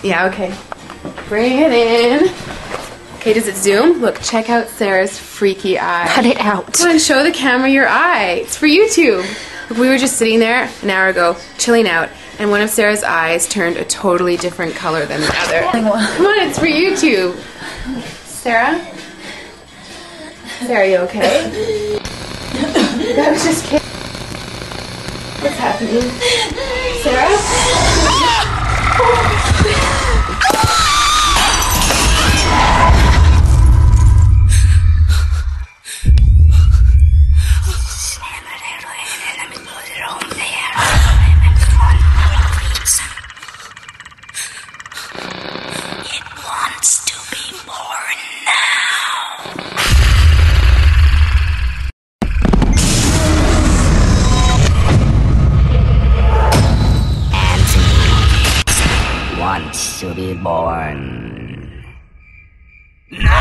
Yeah, okay. Bring it in. Okay, does it zoom? Look, check out Sarah's freaky eye. Cut it out. Come on, show the camera your eye. It's for YouTube. Look, we were just sitting there an hour ago, chilling out, and one of Sarah's eyes turned a totally different color than the other. Come on, it's for YouTube. Sarah? Sarah, are you okay? That was just kidding. What's happening? Sarah? It wants to be born now. Anthony wants to be born. No!